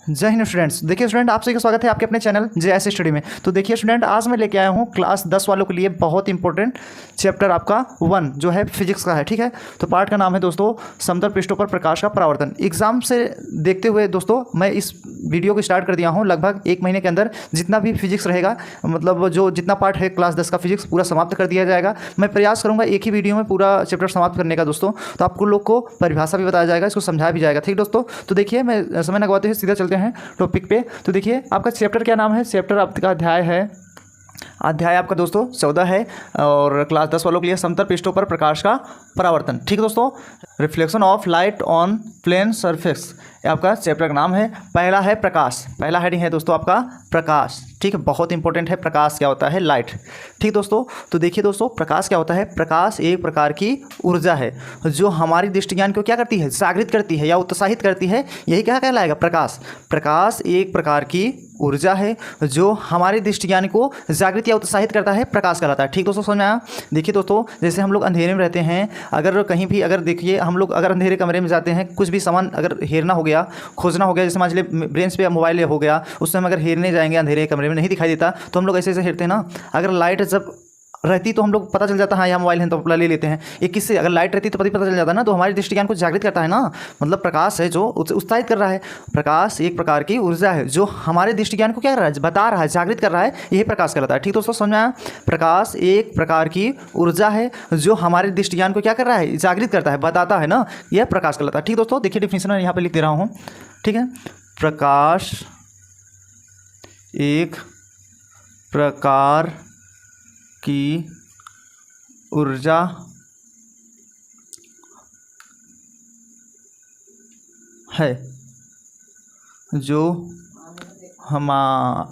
जय हिंद स्टूडेंट्स। देखिए स्टूडेंट, आप सभी का स्वागत है आपके अपने चैनल JS स्टडी में। तो देखिए स्टूडेंट, आज मैं लेके आया हूँ क्लास 10 वालों के लिए बहुत इंपॉर्टेंट चैप्टर आपका 1 जो है फिजिक्स का है। ठीक है, तो पार्ट का नाम है दोस्तों समतल पृष्ठों पर प्रकाश का परावर्तन। एग्जाम से देखते हुए दोस्तों मैं इस वीडियो को स्टार्ट कर दिया हूँ। लगभग 1 महीने के अंदर जितना भी फिजिक्स रहेगा, मतलब जो जितना पार्ट है क्लास 10 का फिजिक्स पूरा समाप्त कर दिया जाएगा। मैं प्रयास करूँगा एक ही वीडियो में पूरा चैप्टर समाप्त करने का दोस्तों। तो आपको लोग को परिभाषा भी बताया जाएगा, इसको समझाया भी जाएगा। ठीक दोस्तों, तो देखिए मैं समय लगवाते हुए सीधा चलते हैं टॉपिक पे। तो देखिए आपका चैप्टर क्या नाम है, चैप्टर आपका अध्याय आपका दोस्तों 14 है और क्लास 10 वालों के लिए समतल पृष्ठों पर प्रकाश का परावर्तन। ठीक है दोस्तों, reflection of light on plane surface ये आपका चैप्टर का नाम है। पहला है प्रकाश, पहला हेडिंग है दोस्तों आपका प्रकाश। ठीक है, बहुत इंपॉर्टेंट है। प्रकाश क्या होता है? लाइट। ठीक दोस्तों, तो देखिए दोस्तों प्रकाश क्या होता है। प्रकाश एक प्रकार की ऊर्जा है जो हमारी दृष्टि ज्ञान को क्या करती है, जागृत करती है या उत्साहित करती है। यही क्या कहलाएगा? प्रकाश। प्रकाश एक प्रकार की ऊर्जा है जो हमारे दृष्टि ज्ञान को जागृत या उत्साहित करता है, प्रकाश कहलाता है। ठीक दोस्तों, समझ में आया? देखिए दोस्तों, जैसे हम लोग अंधेरे में रहते हैं, अगर कहीं भी अगर देखिए हम लोग अगर अंधेरे कमरे में जाते हैं, कुछ भी सामान अगर हेरना हो गया, खोजना हो गया, जैसे मान लीजिए ब्रेंच पे मोबाइल हो गया, उस समय अगर हेरने जाएंगे अंधेरे कमरे में नहीं दिखाई देता तो हम लोग ऐसे ऐसे हेरते हैं ना। अगर लाइट जब रहती तो हम लोग पता चल जाता है हाँ यहाँ मोबाइल है तो अपना ले लेते हैं। ये किससे? अगर लाइट रहती तो पता चल जाता है ना। तो हमारी दृष्टि ज्ञान को जागृत करता है ना, मतलब प्रकाश है जो उत्साहित कर रहा है। प्रकाश एक प्रकार की ऊर्जा है जो हमारे दृष्टि ज्ञान को क्या कर रहा है, बता रहा है, जागृत कर रहा है। यही प्रकाश कहलाता है। ठीक दोस्तों, समझ में आया? प्रकाश एक प्रकार की ऊर्जा है जो हमारे दृष्टि ज्ञान को क्या कर रहा है, जागृत करता है, बताता है ना, यह प्रकाश कहलाता है। ठीक दोस्तों, देखिए डिफिनेशन मैं यहाँ पर लिख दे रहा हूँ। ठीक है, प्रकाश एक प्रकार की ऊर्जा है जो हमारे दृश्य ज्ञान को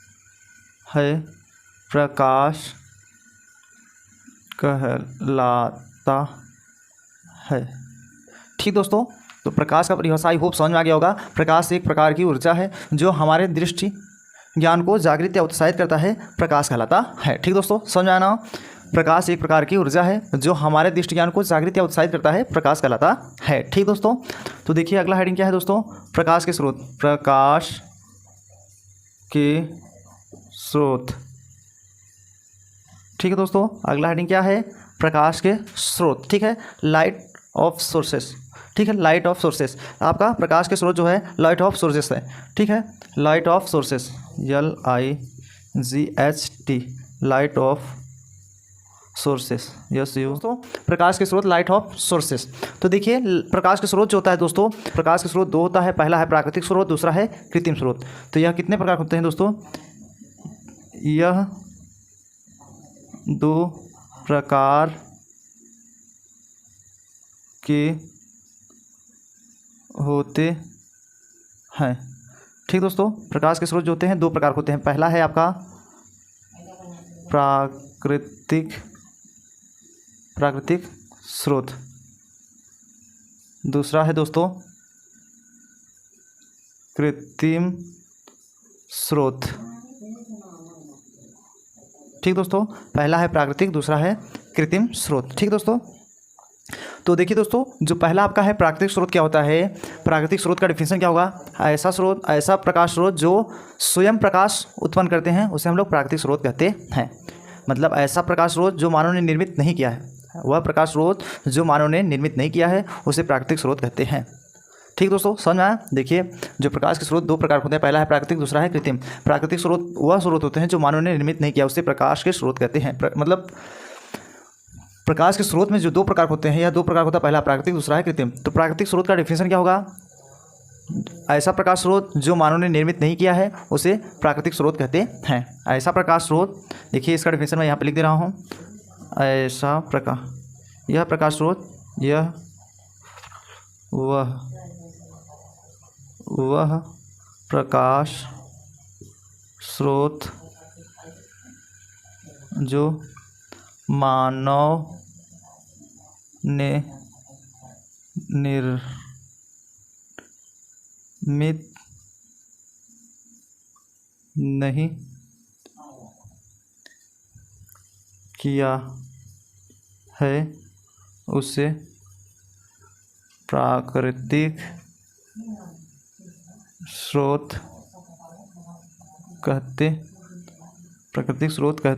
जागृत करता है, प्रकाश कहलाता है। ठीक दोस्तों, तो प्रकाश का परिभाषा आई होप समझ में आ गया होगा। प्रकाश एक प्रकार की ऊर्जा है जो हमारे दृष्टि ज्ञान को जागृत या उत्साहित करता है, प्रकाश कहलाता है। ठीक दोस्तों, समझ में आना? प्रकाश एक प्रकार की ऊर्जा है जो हमारे दृष्टि ज्ञान को जागृत या उत्साहित करता है, प्रकाश कहलाता है। ठीक दोस्तों, तो देखिए अगला हेडिंग क्या है दोस्तों, प्रकाश के स्रोत। प्रकाश के स्रोत। ठीक है दोस्तों, अगला हेडिंग क्या है, प्रकाश के स्रोत। ठीक है, लाइट ऑफ सोर्सेस। ठीक है, लाइट ऑफ सोर्सेस आपका प्रकाश के स्रोत जो है लाइट ऑफ सोर्सेस है। ठीक है, light of sources, LIGHT, light of sources. Yes you दोस्तों, प्रकाश के स्रोत लाइट ऑफ सोर्सेस। तो देखिए प्रकाश के स्रोत जो होता है दोस्तों, प्रकाश के स्रोत दो होता है। पहला है प्राकृतिक स्रोत, दूसरा है कृत्रिम स्रोत। तो यह कितने प्रकार होते हैं दोस्तों? यह दो प्रकार के होते हैं। ठीक दोस्तों, प्रकाश के स्रोत जो होते हैं दो प्रकार होते हैं। पहला है आपका प्राकृतिक स्रोत, दूसरा है दोस्तों कृत्रिम स्रोत। ठीक दोस्तों, पहला है प्राकृतिक, दूसरा है कृत्रिम स्रोत। ठीक दोस्तों, तो देखिए दोस्तों जो पहला आपका है प्राकृतिक स्रोत क्या होता है, प्राकृतिक स्रोत का डिफिनेशन क्या होगा, ऐसा स्रोत, ऐसा प्रकाश स्रोत जो स्वयं प्रकाश उत्पन्न करते हैं उसे हम लोग प्राकृतिक स्रोत कहते हैं। मतलब ऐसा प्रकाश स्रोत जो मानव ने निर्मित नहीं किया है, वह प्रकाश स्रोत जो मानव ने निर्मित नहीं किया है उसे प्राकृतिक स्रोत कहते हैं। ठीक दोस्तों, समझ में आया? देखिए जो प्रकाश के स्रोत दो प्रकार होते हैं, पहला है प्राकृतिक, दूसरा है कृत्रिम। प्राकृतिक स्रोत वह स्रोत होते हैं जो मानव ने निर्मित नहीं किया, उसे प्रकाश के स्रोत कहते हैं। मतलब प्रकाश के स्रोत में जो दो प्रकार होते हैं, यह दो प्रकार होता है, पहला प्राकृतिक, दूसरा है कृत्रिम। तो प्राकृतिक स्रोत का डिफिनेशन क्या होगा, ऐसा प्रकाश स्रोत जो मानव ने निर्मित नहीं किया है उसे प्राकृतिक स्रोत कहते हैं। ऐसा प्रकाश स्रोत, देखिए इसका डिफिनेशन मैं यहाँ पे लिख दे रहा हूँ। ऐसा प्रकाश, यह प्रकाश स्रोत, यह वह प्रकाश स्रोत जो मानव ने निर्मित नहीं किया है उसे प्राकृतिक स्रोत कहते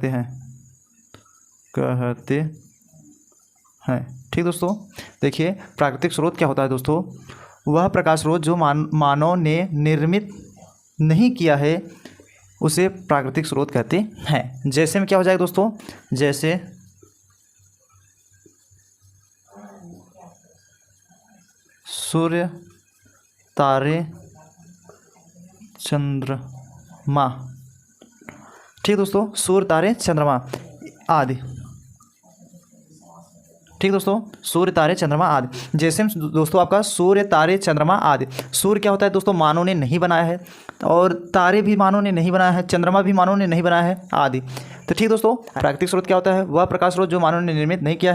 हैं। ठीक दोस्तों, देखिए प्राकृतिक स्रोत क्या होता है दोस्तों, वह प्रकाश स्रोत जो मानव ने निर्मित नहीं किया है उसे प्राकृतिक स्रोत कहते हैं। जैसे में क्या हो जाएगा दोस्तों, जैसे सूर्य, तारे, चंद्रमा। ठीक दोस्तों, सूर्य, तारे, चंद्रमा आदि। ठीक दोस्तों, सूर्य, तारे, चंद्रमा आदि। जैसे दोस्तों आपका सूर्य, तारे, चंद्रमा आदि। सूर्य क्या होता है दोस्तों, मानव ने नहीं बनाया है, और तारे भी मानव ने नहीं बनाया है, चंद्रमा भी मानव ने नहीं बनाया है आदि। तो ठीक दोस्तों, प्राकृतिक स्रोत क्या होता है, वह प्रकाश स्रोत जो मानव ने निर्मित नहीं किया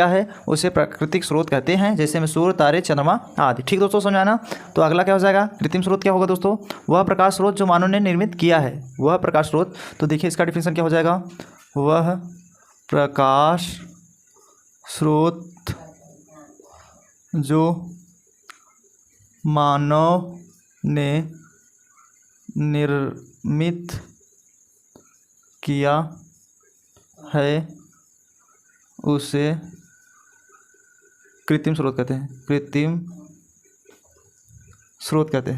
है उसे प्राकृतिक स्रोत कहते हैं। जैसे में सूर्य, तारे, चंद्रमा आदि। ठीक दोस्तों, समझाना। तो अगला क्या हो जाएगा, कृत्रिम स्रोत क्या होगा दोस्तों, वह प्रकाश स्रोत जो मानव ने निर्मित किया है, वह प्रकाश स्रोत। तो देखिए इसका डिफिनेशन क्या हो जाएगा, वह प्रकाश स्रोत जो मानव ने निर्मित किया है उसे कृत्रिम स्रोत कहते हैं। कृत्रिम स्रोत कहते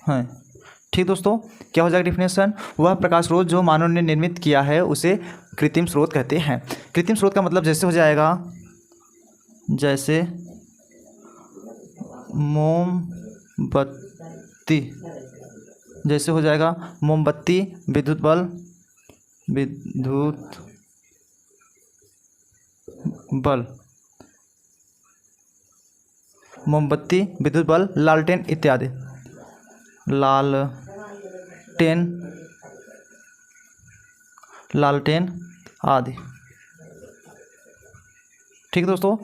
हैं। ठीक दोस्तों, क्या हो जाएगा डिफिनेशन, वह प्रकाश स्रोत जो मानव ने निर्मित किया है उसे कृत्रिम स्रोत कहते हैं। कृत्रिम स्रोत का मतलब जैसे हो जाएगा, जैसे मोमबत्ती, जैसे हो जाएगा मोमबत्ती, विद्युत बल्ब, मोमबत्ती, विद्युत बल्ब, लालटेन इत्यादि। लालटेन आदि। ठीक दोस्तों,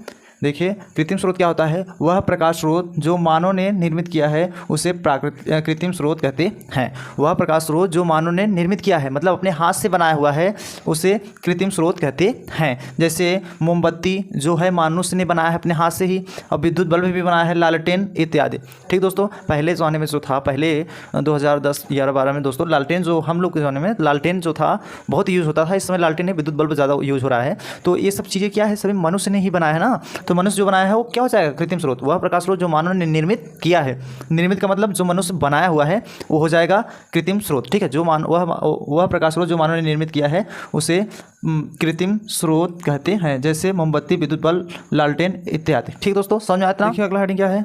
देखिए कृत्रिम स्रोत क्या होता है, वह प्रकाश स्रोत जो मानव ने निर्मित किया है उसे कृत्रिम स्रोत कहते हैं। वह प्रकाश स्रोत जो मानव ने निर्मित किया है, मतलब अपने हाथ से बनाया हुआ है, उसे कृत्रिम स्रोत कहते हैं। जैसे मोमबत्ती जो है मनुष्य ने बनाया है अपने हाथ से ही, और विद्युत बल्ब भी बनाया है, लालटेन इत्यादि। ठीक दोस्तों, पहले ज़माने में जो था, पहले 2010, 11, 12 में दोस्तों लालटेन, जो हम लोग के ज़माने में लालटेन जो था बहुत यूज़ होता था। इस समय लालटेन है, विद्युत बल्ब ज़्यादा यूज़ हो रहा है। तो ये सब चीज़ें क्या है, सभी मनुष्य ने ही बनाया है ना। तो मनुष्य जो बनाया है वो क्या हो जाएगा, कृत्रिम स्रोत। वह प्रकाश स्रोत जो मानव ने निर्मित किया है, निर्मित का मतलब जो मनुष्य बनाया हुआ है, वो हो जाएगा कृत्रिम स्रोत। ठीक है, जो वह प्रकाश स्रोत जो मानव ने निर्मित किया है उसे कृत्रिम स्रोत कहते हैं। जैसे मोमबत्ती, विद्युत बल्ब, लालटेन इत्यादि। ठीक दोस्तों, समझ में आता है। देखिए अगला हेडिंग क्या है,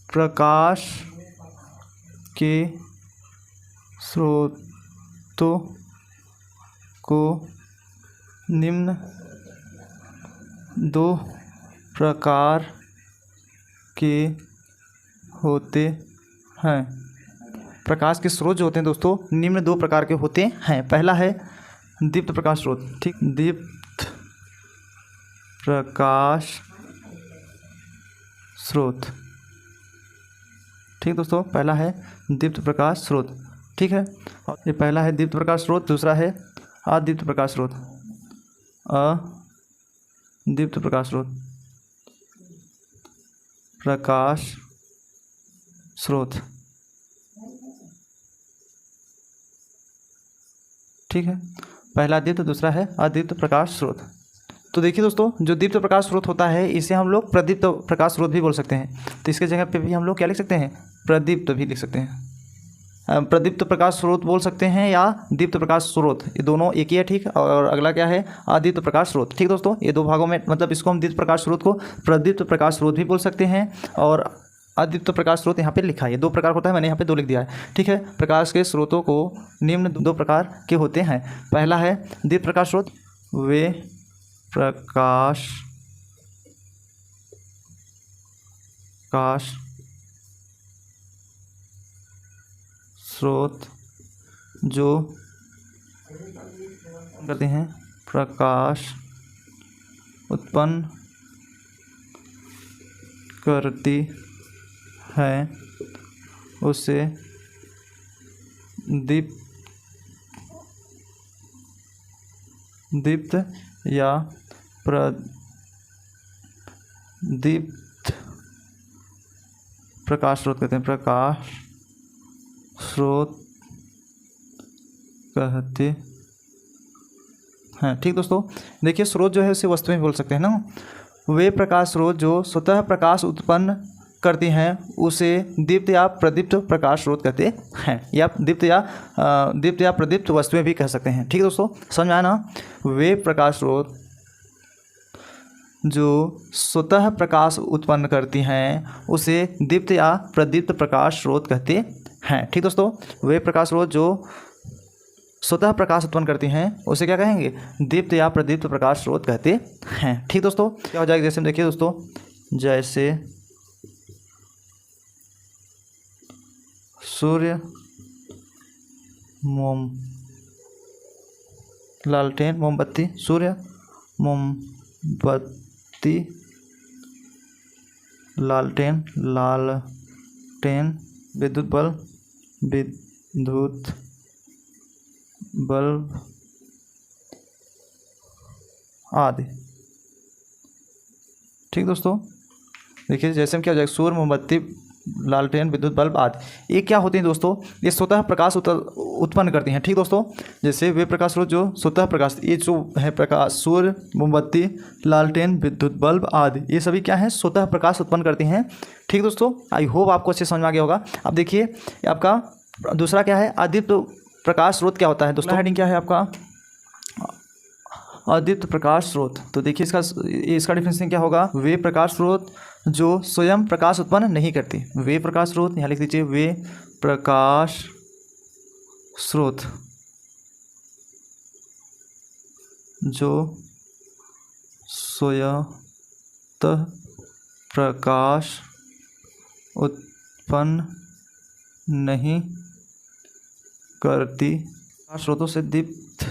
प्रकाश के स्रोतों को निम्न दो प्रकार के होते हैं। प्रकाश के स्रोत जो होते हैं दोस्तों, निम्न दो प्रकार के होते हैं। पहला है दीप्त प्रकाश स्रोत। ठीक, दीप्त प्रकाश स्रोत। ठीक दोस्तों, पहला है दीप्त प्रकाश स्रोत। ठीक है, ये पहला है दीप्त प्रकाश स्रोत, दूसरा है अदीप्त प्रकाश स्रोत। अदीप्त प्रकाश स्रोत, प्रकाश स्रोत। ठीक है, पहला दीप्त, दूसरा है अदीप्त प्रकाश स्रोत। तो देखिए दोस्तों, जो दीप्त प्रकाश स्रोत होता है इसे हम लोग प्रदीप्त प्रकाश स्रोत भी बोल सकते हैं। तो इसके जगह पे भी हम लोग क्या लिख सकते हैं, प्रदीप्त भी लिख सकते हैं। प्रदीप्त प्रकाश स्रोत बोल सकते हैं या दीप्त प्रकाश स्रोत, ये दोनों एक ही है। ठीक, और अगला क्या है, अदीप्त प्रकाश स्रोत। ठीक दोस्तों, ये दो भागों में, मतलब इसको हम दीप्त प्रकाश स्रोत को प्रदीप्त प्रकाश स्रोत भी बोल सकते हैं, और अदीप्त प्रकाश स्रोत यहाँ पे लिखा है। ये दो प्रकार होता है, मैंने यहाँ पे दो लिख दिया है। ठीक है, प्रकाश के स्रोतों को निम्न दो प्रकार के होते हैं। पहला है दीप्त प्रकाश स्रोत, वे प्रकाश स्रोत जो करते हैं प्रकाश उत्पन्न करती है उसे दीप्त या प्रदीप्त प्रकाश स्रोत कहते हैं। प्रकाश स्रोत कहते हैं। ठीक दोस्तों, देखिए स्रोत जो है उसे वस्तुएं बोल सकते हैं ना। वे प्रकाश स्रोत जो स्वतः प्रकाश उत्पन्न करती हैं उसे दीप्त या प्रदीप्त प्रकाश स्रोत कहते हैं, या दीप्त या प्रदीप्त वस्तुएं भी कह सकते हैं। ठीक है दोस्तों, समझ में आया ना। वे प्रकाश स्रोत जो स्वतः प्रकाश उत्पन्न करती हैं उसे दीप्त या प्रदीप्त प्रकाश स्रोत कहते हैं। ठीक दोस्तों, वे प्रकाश स्रोत जो स्वतः प्रकाश उत्पन्न करती हैं उसे क्या कहेंगे? दीप्त या प्रदीप्त प्रकाश स्रोत कहते हैं। ठीक दोस्तों, क्या हो जाएगा जैसे देखिए दोस्तों, जैसे सूर्य, लालटेन, मोमबत्ती, सूर्य, मोमबत्ती, लालटेन, विद्युत बल्ब आदि। ठीक दोस्तों, देखिए जैसे हम क्या हो जाएगा, सूर्य, मोमबत्ती, लालटेन, विद्युत बल्ब आदि। ये क्या होती हैं दोस्तों? ये स्वतः प्रकाश उत्पन्न करती हैं। ठीक दोस्तों, जैसे वे प्रकाश स्रोत जो स्वतः प्रकाश, ये जो है प्रकाश, सूर्य, मोमबत्ती, लालटेन, विद्युत बल्ब आदि, ये सभी क्या है? स्वतः प्रकाश उत्पन्न करती हैं। ठीक दोस्तों, आई होप आपको अच्छे समझ में आ गया होगा। अब देखिए आपका दूसरा क्या है? अदीप्त प्रकाश स्रोत क्या होता है दोस्तों? हेडिंग क्या है आपका? अदीप्त प्रकाश स्रोत। तो देखिए इसका डिफिनेशन क्या होगा? वे प्रकाश स्रोत जो स्वयं प्रकाश उत्पन्न नहीं करती। वे प्रकाश स्रोत, यहाँ लिख दीजिए, वे प्रकाश स्रोत जो स्वयं प्रकाश उत्पन्न नहीं करती। स्रोतों से दीप्त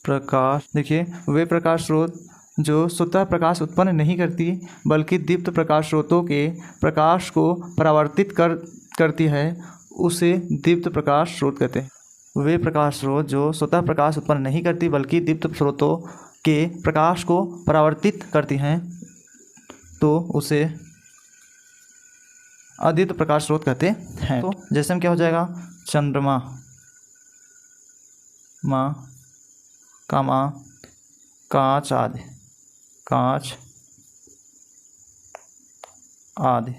प्रकाश। देखिए वे प्रकाश स्रोत जो स्वतः प्रकाश उत्पन्न नहीं करती बल्कि दीप्त प्रकाश स्रोतों के प्रकाश को परावर्तित करती है उसे दीप्त प्रकाश स्रोत कहते हैं। वे प्रकाश स्रोत जो स्वतः प्रकाश उत्पन्न नहीं करती बल्कि दीप्त स्रोतों के प्रकाश को परावर्तित करती हैं तो उसे अदीप्त प्रकाश स्रोत कहते हैं। तो जैसे हम क्या हो जाएगा? चंद्रमा, कांच आदि।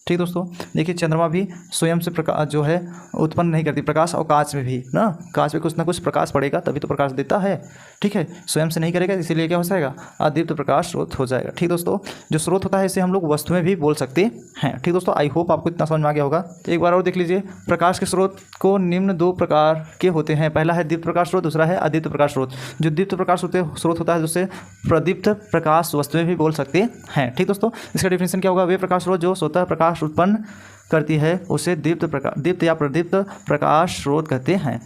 ठीक दोस्तों, देखिए चंद्रमा भी स्वयं से प्रकाश जो है उत्पन्न नहीं करती प्रकाश, और कांच में भी ना, कांच में कुछ ना कुछ प्रकाश पड़ेगा तभी तो प्रकाश देता है। ठीक है, स्वयं से नहीं करेगा, इसीलिए क्या हो जाएगा? अदीप्त प्रकाश स्रोत हो जाएगा। ठीक दोस्तों, जो स्रोत होता है इसे हम लोग वस्तुएं भी बोल सकते हैं। ठीक दोस्तों, आई होप आपको इतना समझ में आ गया होगा। एक बार और देख लीजिए, प्रकाश के स्रोत को निम्न दो प्रकार के होते हैं। पहला है दीप्त प्रकाश स्रोत, दूसरा है अदीप्त प्रकाश स्रोत। जो दीप्त प्रकाश स्रोत होता है उसे प्रदीप्त प्रकाश वस्तुएं भी बोल सकते हैं। ठीक दोस्तों, इसका डिफिनेशन क्या होगा? वे प्रकाश स्रोत जो स्वतः प्रकाश उत्पन्न करती है उसे दीप्त या प्रदीप्त प्रकाश स्रोत कहते हैं।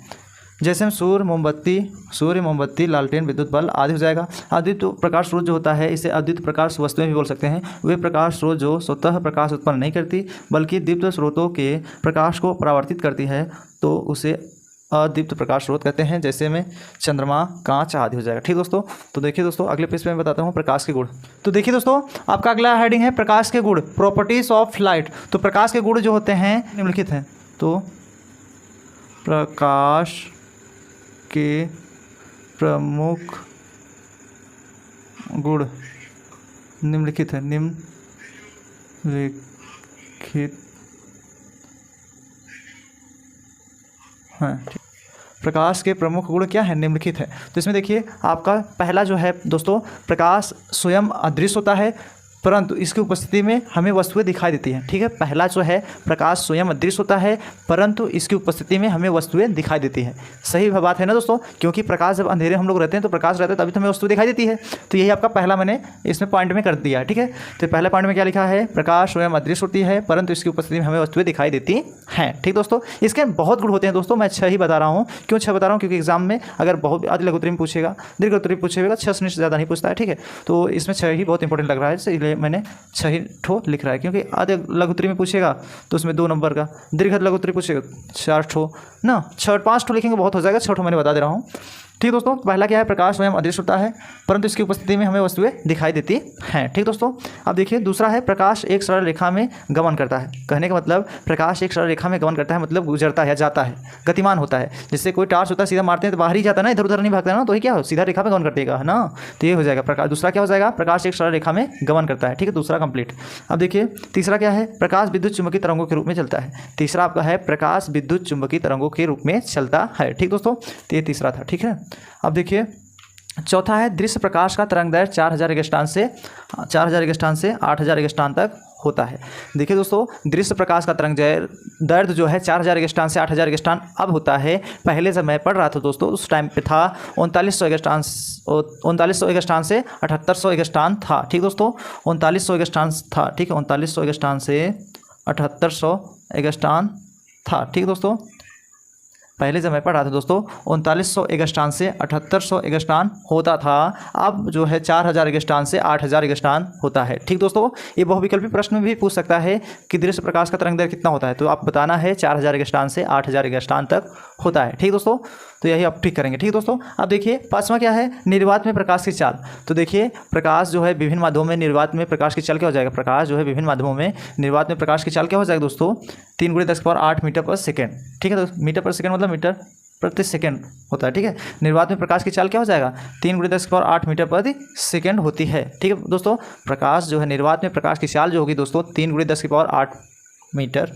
जैसे हम सूर्य, मोमबत्ती, लालटेन, विद्युत बल्ब आदि हो जाएगा। अदीप्त प्रकाश स्रोत जो होता है इसे अदीप्त प्रकाश वस्तुएं भी बोल सकते हैं। वे प्रकाश स्रोत जो स्वतः प्रकाश उत्पन्न नहीं करती बल्कि दीप्त स्रोतों के प्रकाश को परावर्तित करती है तो उसे अदीप्त प्रकाश स्रोत कहते हैं। जैसे में चंद्रमा, कांच आदि हो जाएगा। ठीक दोस्तों, तो देखिए दोस्तों अगले पेज पे मैं बताता हूँ प्रकाश के गुण। तो देखिए दोस्तों आपका अगला हेडिंग है प्रकाश के गुण, प्रॉपर्टीज ऑफ लाइट। तो प्रकाश के गुण जो होते हैं निम्नलिखित हैं। तो प्रकाश के प्रमुख गुण निम्नलिखित है। प्रकाश के प्रमुख गुण क्या है? निम्नलिखित है। तो इसमें देखिए आपका पहला जो है दोस्तों, प्रकाश स्वयं अदृश्य होता है परंतु इसकी उपस्थिति में हमें वस्तुएं दिखाई देती हैं। ठीक है, पहला जो है प्रकाश स्वयं अदृश्य होता है परंतु इसकी उपस्थिति में हमें वस्तुएं दिखाई देती हैं। सही बात है ना दोस्तों, क्योंकि प्रकाश जब अंधेरे हम लोग रहते हैं तो प्रकाश रहता है तभी तो हमें वस्तु दिखाई देती है। तो यही आपका पहला मैंने इसमें पॉइंट में कर दिया है। ठीक है, तो पहले पॉइंट में क्या लिखा है? प्रकाश स्वयं अदृश्य होती है परंतु इसकी उपस्थिति में हमें वस्तुएं दिखाई देती हैं। ठीक दोस्तों, इसके बहुत गुण होते हैं दोस्तों, मैं 6 ही बता रहा हूँ। क्यों 6 बता रहा हूँ? क्योंकि एग्जाम में अगर बहुत अधिक लघुत्तरी में पूछेगा, दीर्घ उत्तरी पूछेगा, 6 से ज़्यादा नहीं पूछता है। ठीक है, तो इसमें 6 ही बहुत इंपॉर्टेंट लग रहा है, इसलिए है मैंने 6 ठो लिख रहा है, क्योंकि आधे लघुत्तरी में पूछेगा तो उसमें 2 नंबर का, दीर्घ लघुत्तरी पूछेगा 4 ठो ना, 5 ठो लिखेंगे बहुत हो जाएगा, 6 ठो मैंने बता दे रहा हूँ। ठीक दोस्तों, पहला क्या है, प्रकाश स्वयं अदृश्य होता है परंतु इसकी उपस्थिति में हमें वस्तुएं दिखाई देती हैं। ठीक दोस्तों, अब देखिए दूसरा है प्रकाश एक सरल रेखा में गमन करता है। कहने का मतलब प्रकाश एक सरल रेखा में गमन करता है मतलब गुजरता है, जाता है, गतिमान होता है। जिससे कोई टार्च होता है सीधा मारते हैं तो बाहर ही जाता है ना, इधर उधर नहीं भागता ना, तो ये क्या हो, सीधा रेखा में गमन करतेगा है ना, तो ये हो जाएगा प्रकाश। दूसरा क्या हो जाएगा, प्रकाश एक सरल रेखा में गमन करता है। ठीक है, दूसरा कंप्लीट। अब देखिए तीसरा क्या है, प्रकाश विद्युत चुम्बकीय तरंगों के रूप में चलता है। तीसरा आपका है प्रकाश विद्युत चुम्बकीय तरंगों के रूप में चलता है। ठीक दोस्तों, तो ये तीसरा था। ठीक है, अब देखिए चौथा है दृश्य प्रकाश का तरंगदैर्घ्य 4000 एंगस्ट्रॉम से 8000 एंगस्ट्रॉम तक होता है। देखिए दोस्तों, दृश्य प्रकाश का तरंगदैर्घ्य जो है 4000 एंगस्ट्रॉम से 8000 एंगस्ट्रॉम अब होता है। पहले जब मैं पढ़ रहा था दोस्तों उस टाइम पे था 3900 एंगस्ट्रॉम से 7800 एंगस्ट्रॉम था। ठीक दोस्तों, 3900 एंगस्ट्रॉम था। ठीक है, 3900 एंगस्ट्रॉम से 7800 एंगस्ट्रॉम था। ठीक दोस्तों, पहले जब मैं पढ़ रहा था दोस्तों 3900 एंगस्ट्रॉम से 7800 एंगस्ट्रॉम होता था, अब जो है 4000 एंगस्ट्रॉम से 8000 एंगस्ट्रॉम होता है। ठीक दोस्तों, ये बहुविकल्पी प्रश्न में भी पूछ सकता है कि दृश्य प्रकाश का तरंगदैर्घ्य कितना होता है, तो आप बताना है 4000 एंगस्ट्रॉम से 8000 एंगस्ट्रॉम तक होता है। ठीक दोस्तों, तो यही आप ठीक करेंगे। ठीक दोस्तों, अब देखिए पांचवा क्या है, निर्वात में प्रकाश की चाल। तो देखिए प्रकाश जो है विभिन्न माध्यमों में निर्वात में प्रकाश की चाल क्या हो जाएगा, प्रकाश जो है विभिन्न माध्यमों में निर्वात में प्रकाश की चाल क्या हो जाएगा दोस्तों, 3 × 10⁸ मीटर पर सेकेंड। ठीक है, तो मीटर पर सेकेंड मतलब मीटर प्रति सेकेंड होता है। ठीक है, निर्वात में प्रकाश की चाल क्या हो जाएगा, 3 × 10⁸ मीटर प्रति सेकेंड होती है। ठीक है दोस्तों, प्रकाश जो है निर्वात में प्रकाश की चाल जो होगी दोस्तों 3 × 10⁸ मीटर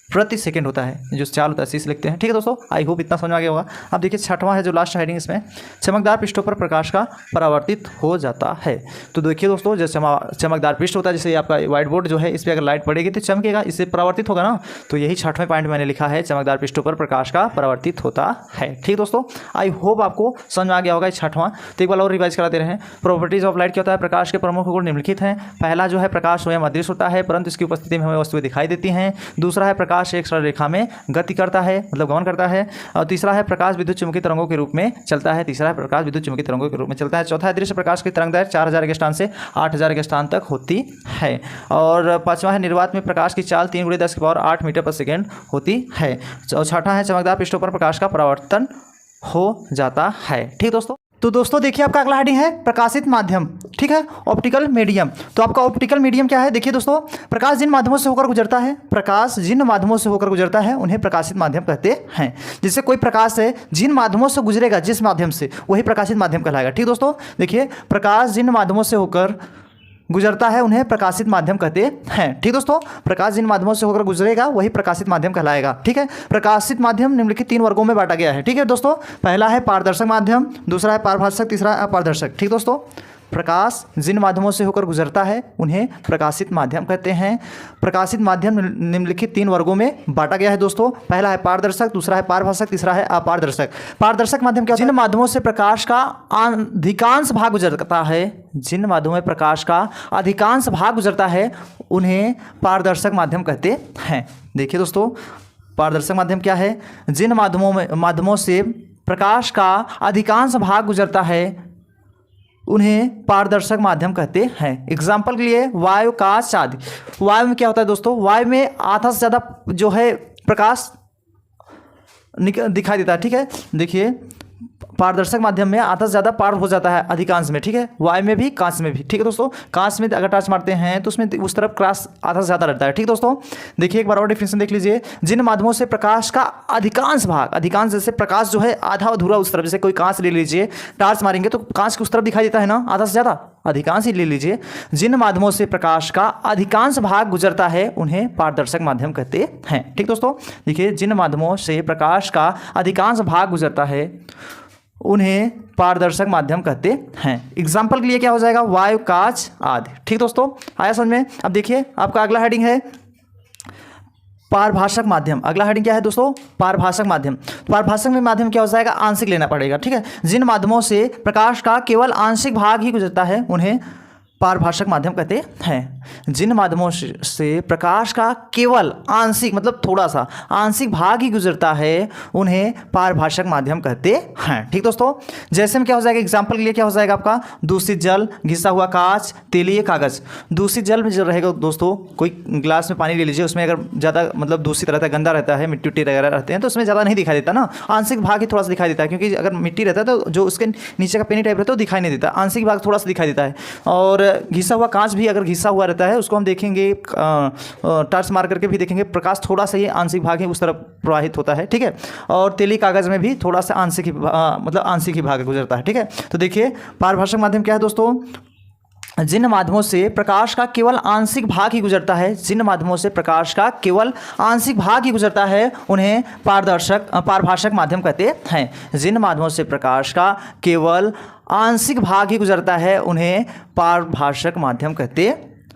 प्रति सेकंड होता है, जो चाल होता है इसे लिखते हैं। ठीक है दोस्तों, आई होप इतना समझ में आ गया होगा। अब देखिए छठवां है जो लास्ट हेडिंग, इसमें चमकदार पृष्ठों पर प्रकाश का परावर्तित हो जाता है। तो देखिए दोस्तों, जैसे चमकदार पृष्ठ होता है, जैसे आपका व्हाइट बोर्ड जो है इस पर अगर लाइट पड़ेगी तो चमकेगा, इससे परावर्तित होगा ना, तो यही 6वें पॉइंट मैंने लिखा है, चमकदार पृष्ठों पर प्रकाश का परावर्तित होता है। ठीक दोस्तों, आई होप आपको समझ में आ गया होगा 6वां। तो एक बार और रिवाइज कराते रहे। प्रॉपर्टीज ऑफ लाइट क्या होता है, प्रकाश के प्रमुख गुण निम्नलिखित हैं। पहला जो है प्रकाश स्वयं अदृश्य होता है परंतु इसकी उपस्थिति में हमें वस्तुएं दिखाई देती हैं। दूसरा है प्रकाश एक सरल रेखा में गति करता है मतलब गमन करता है। और तीसरा है प्रकाश विद्युत चुम्बकीय तरंगों के रूप में चलता है। तीसरा है प्रकाश विद्युत चुम्बकीय तरंगों के रूप में चलता है। चौथा है दृश्य प्रकाश की तरंगदैर्घ्य 4000 एंगस्ट्रॉम से 8000 एंगस्ट्रॉम तक होती है। और पांचवा है निर्वात में प्रकाश की चाल 3 × 10⁸ मीटर पर सेकेंड होती है। और छठा है चमकदार पृष्ठों पर प्रकाश का परावर्तन हो जाता है। ठीक दोस्तों, तो दोस्तों देखिए आपका अगला हेडिंग है प्रकाशित माध्यम। ठीक है, ऑप्टिकल मीडियम। तो आपका ऑप्टिकल मीडियम क्या है, देखिए दोस्तों, प्रकाश जिन माध्यमों से होकर गुजरता है, प्रकाश जिन माध्यमों से होकर गुजरता है उन्हें प्रकाशित माध्यम कहते हैं। जैसे कोई प्रकाश है जिन माध्यमों से गुजरेगा, जिस माध्यम से, वही प्रकाशित माध्यम कहलाएगा। ठीक दोस्तों, देखिए प्रकाश जिन माध्यमों से होकर गुजरता है उन्हें प्रकाशित माध्यम कहते हैं। ठीक दोस्तों, प्रकाश जिन माध्यमों से होकर गुजरेगा वही प्रकाशित माध्यम कहलाएगा। ठीक है, प्रकाशित माध्यम निम्नलिखित 3 वर्गों में बांटा गया है। ठीक है दोस्तों, पहला है पारदर्शक माध्यम, दूसरा है पारभाषक, तीसरा है अपारदर्शक। ठीक दोस्तों, प्रकाश जिन माध्यमों से होकर गुजरता है उन्हें प्रकाशित माध्यम कहते हैं। प्रकाशित माध्यम निम्नलिखित 3 वर्गों में बांटा गया है दोस्तों। पहला है पारदर्शक, दूसरा है पारभाषक, तीसरा है अपारदर्शक। पारदर्शक माध्यम क्या, जिन माध्यमों से प्रकाश का अधिकांश भाग गुजरता है, जिन माध्यमों में प्रकाश का अधिकांश भाग गुजरता है उन्हें पारदर्शक माध्यम कहते हैं। देखिए दोस्तों, पारदर्शक माध्यम क्या है, जिन माध्यमों से प्रकाश का अधिकांश भाग गुजरता है उन्हें पारदर्शक माध्यम कहते हैं। एग्जाम्पल के लिए वायु, कांच आदि। वायु में क्या होता है दोस्तों, वायु में आधा से ज़्यादा जो है प्रकाश दिखाई देता है। ठीक है, देखिए पारदर्शक माध्यम में आधा से ज़्यादा पार हो जाता है अधिकांश में। ठीक है, वायु में भी कांच में भी। ठीक है दोस्तों, कांच में अगर टॉर्च मारते हैं तो उसमें उस तरफ क्रॉस आधा से ज़्यादा रहता है। ठीक दोस्तों, देखिए एक बार और डिफिनेशन देख लीजिए, जिन माध्यमों से प्रकाश का अधिकांश भाग, अधिकांश जैसे प्रकाश जो है आधा अधूरा उस तरफ, जैसे कोई कांच ले लीजिए, टॉर्च मारेंगे तो कांच की उस तरफ दिखाई देता है ना, आधा से ज़्यादा, अधिकांश ही ले लीजिए। जिन माध्यमों से प्रकाश का अधिकांश भाग गुजरता है उन्हें पारदर्शक माध्यम कहते हैं। ठीक दोस्तों, देखिए जिन माध्यमों से प्रकाश का अधिकांश भाग गुजरता है उन्हें पारदर्शक माध्यम कहते हैं। एग्जाम्पल के लिए क्या हो जाएगा, वायु, कांच आदि। ठीक दोस्तों, आया समझ में। अब देखिए आपका अगला हेडिंग है पारभाषक माध्यम। अगला हेडिंग क्या है दोस्तों, पारभाषक माध्यम। पारभाषक में माध्यम क्या हो जाएगा, आंशिक लेना पड़ेगा। ठीक है, जिन माध्यमों से प्रकाश का केवल आंशिक भाग ही गुजरता है उन्हें पारभाषक माध्यम कहते हैं। जिन माध्यमों से प्रकाश का केवल आंशिक मतलब थोड़ा सा आंशिक भाग ही गुजरता है उन्हें पारभाषक माध्यम कहते हैं। ठीक दोस्तों, जैसे में क्या हो जाएगा, एग्जाम्पल के लिए क्या हो जाएगा आपका दूषित जल, घिसा हुआ कांच, तेलीय कागज। दूषित जल में जो रहेगा दोस्तों, कोई गिलास में पानी ले लीजिए, उसमें अगर ज़्यादा मतलब दूषित रहता है, गंदा रहता है, मिट्टी उट्टी वगैरह रहते हैं तो उसमें ज़्यादा नहीं दिखाई देता ना, आंशिक भाग ही थोड़ा सा दिखाई देता है, क्योंकि अगर मिट्टी रहता है तो जो उसके नीचे का पेनी टाइप रहता है वो दिखाई नहीं देता, आंशिक भाग थोड़ा सा दिखाई देता है। और घिसा हुआ कांच भी अगर घिसा हुआ रहता है उसको हम देखेंगे टॉर्च मार करके भी देखेंगे, प्रकाश थोड़ा सा ही आंशिक भाग ही उस तरफ प्रवाहित होता है। ठीक है, और तेली कागज में भी थोड़ा सा आंशिक ही मतलब आंशिक ही भाग गुजरता है। ठीक है, तो देखिए पारभाषक माध्यम क्या है दोस्तों, जिन माध्यमों से प्रकाश का केवल आंशिक भाग ही गुजरता है, जिन माध्यमों से प्रकाश का केवल आंशिक भाग ही गुजरता है उन्हें पारभाषक माध्यम कहते हैं। जिन माध्यमों से प्रकाश का केवल आंशिक भाग ही गुजरता है उन्हें पारभाषक माध्यम कहते